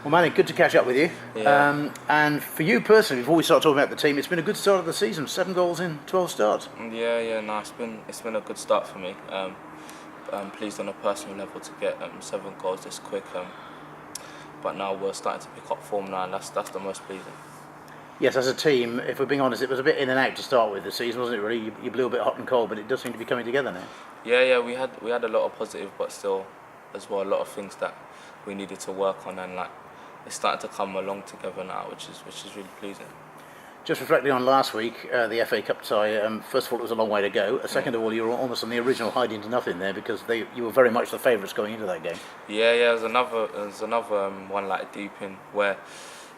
Well, Manny, good to catch up with you. Yeah. And for you personally, before we start talking about the team, it's been a good start of the season. 7 goals in 12 starts. Yeah. No, it's been a good start for me. I'm pleased on a personal level to get 7 goals this quick. But now we're starting to pick up form now, and that's the most pleasing. Yes, as a team, if we're being honest, it was a bit in and out to start with the season, wasn't it? Really, you blew a bit hot and cold, but it does seem to be coming together now. Yeah. We had a lot of positive, but still, as well, a lot of things that we needed to work on, and it's starting to come along together now, which is really pleasing. Just reflecting on last week, the FA Cup tie. First of all, it was a long way to go. Second of all, you were almost on the original hiding to nothing there because you were very much the favourites going into that game. Yeah. There's another one like Deepin where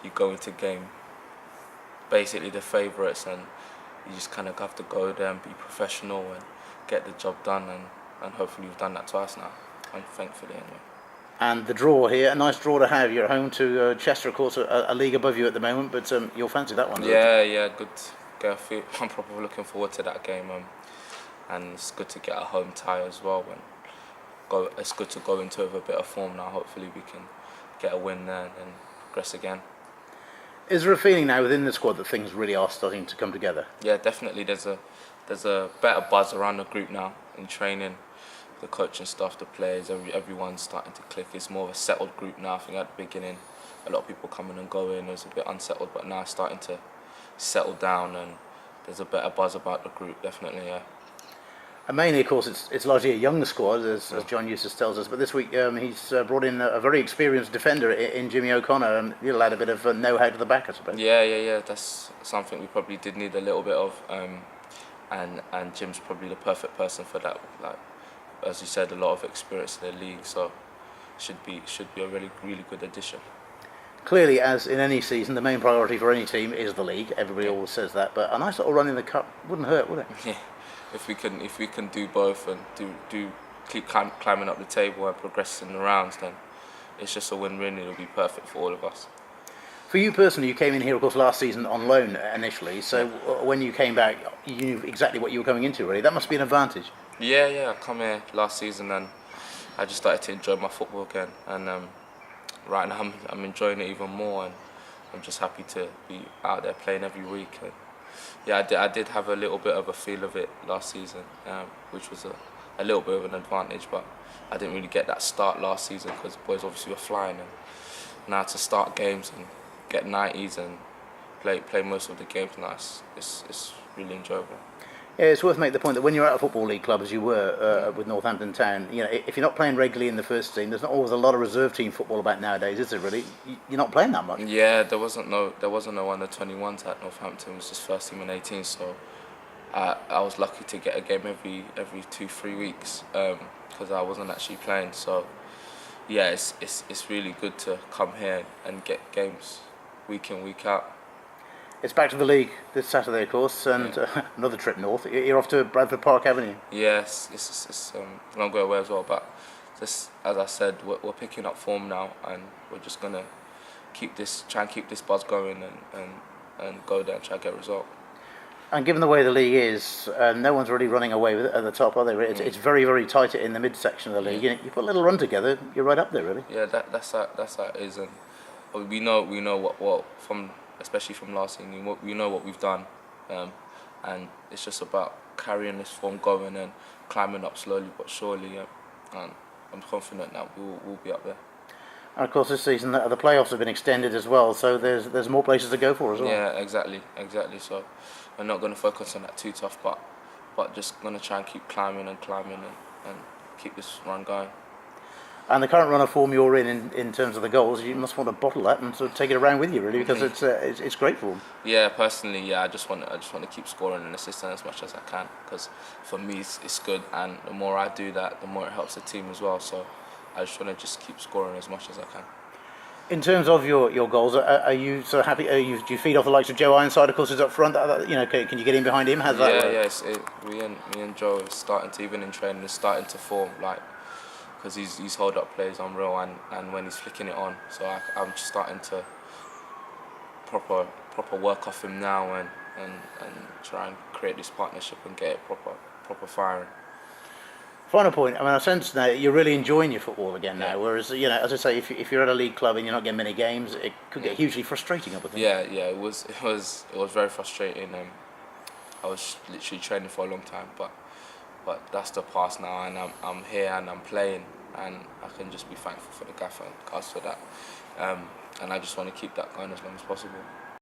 you go into game basically the favourites, and you just kind of have to go there and be professional and get the job done, and hopefully we've done that twice now, and thankfully anyway. And the draw here, a nice draw to have. You're at home to Chester, of course, a league above you at the moment, but you'll fancy that one. Yeah, good. I'm probably looking forward to that game, and it's good to get a home tie as well. It's good to go into it with a bit of form now. Hopefully we can get a win there and progress again. Is there a feeling now within the squad that things really are starting to come together? Yeah, definitely. There's a better buzz around the group now in training. The coaching staff, the players, everyone's starting to click. It's more of a settled group now. I think at the beginning, a lot of people coming and going. It was a bit unsettled, but now it's starting to settle down, and there's a better buzz about the group. Definitely, yeah. And mainly, of course, it's largely a young squad, as John Eustace tells us. But this week, he's brought in a very experienced defender in Jimmy O'Connor, and he'll add a bit of know-how to the back, I suppose. Yeah. That's something we probably did need a little bit of, and Jim's probably the perfect person for that. Like, as you said, a lot of experience in the league, so should be a really good addition. Clearly, as in any season, the main priority for any team is the league. Everybody always says that, but a nice little run in the cup wouldn't hurt, would it? Yeah, if we can do both and do keep climbing up the table and progressing the rounds, then it's just a win-win. It'll be perfect for all of us. For you personally, you came in here, of course, last season on loan initially. So when you came back, you knew exactly what you were coming into. Really, that must be an advantage. Yeah. I come here last season and I just started to enjoy my football again, and right now I'm enjoying it even more, and I'm just happy to be out there playing every week. And yeah, I did have a little bit of a feel of it last season, which was a little bit of an advantage, but I didn't really get that start last season because the boys obviously were flying, and now to start games and get 90s and play most of the games now, it's really enjoyable. Yeah, it's worth making the point that when you're at a football league club, as you were with Northampton Town, you know, if you're not playing regularly in the first team, there's not always a lot of reserve team football about nowadays, is there? Really, you're not playing that much. Yeah, there wasn't no under 21s at Northampton. It was just first team and 18. So I was lucky to get a game every 2-3 weeks because I wasn't actually playing. So yeah, it's really good to come here and get games week in, week out. It's back to the league this Saturday, of course, and another trip north. You're off to Bradford Park Avenue. Yes, it's a long way away as well, but just as I said, we're picking up form now, and we're just gonna try and keep this buzz going, and go there and try and get a result. And given the way the league is, no one's really running away with it at the top, are they? It's very, very tight in the midsection of the league. You put a little run together, you're right up there, really. Yeah, that's how it is, and we know what from. Especially from last season, we know what we've done, and it's just about carrying this form going and climbing up slowly but surely, and I'm confident that we'll be up there. And of course, this season the playoffs have been extended as well, so there's more places to go for as well. Yeah, exactly. So we're not going to focus on that too tough, but just going to try and keep climbing and keep this run going. And the current run of form you're in terms of the goals, you must want to bottle that and sort of take it around with you, really, because it's great form. Yeah, personally, I just want to keep scoring and assisting as much as I can, because for me it's good, and the more I do that, the more it helps the team as well. So I just want to just keep scoring as much as I can. In terms of your goals, are you so happy? Do you feed off the likes of Joe Ironside? Of course, is up front. Can you get in behind him? How's that work? Me and Joe are starting to, even in training, is starting to form because he's hold up plays unreal, and when he's flicking it on, so I'm just starting to proper work off him now and try and create this partnership and get it proper firing. Final point. I mean, I sense now you're really enjoying your football again now. Yeah. Whereas, as I say, if you're at a league club and you're not getting many games, it could get hugely frustrating. I would think. Yeah. It was very frustrating. I was literally training for a long time, but that's the past now, and I'm here and I'm playing, and I can just be thankful for the gaffer and cast for that, and I just want to keep that going as long as possible.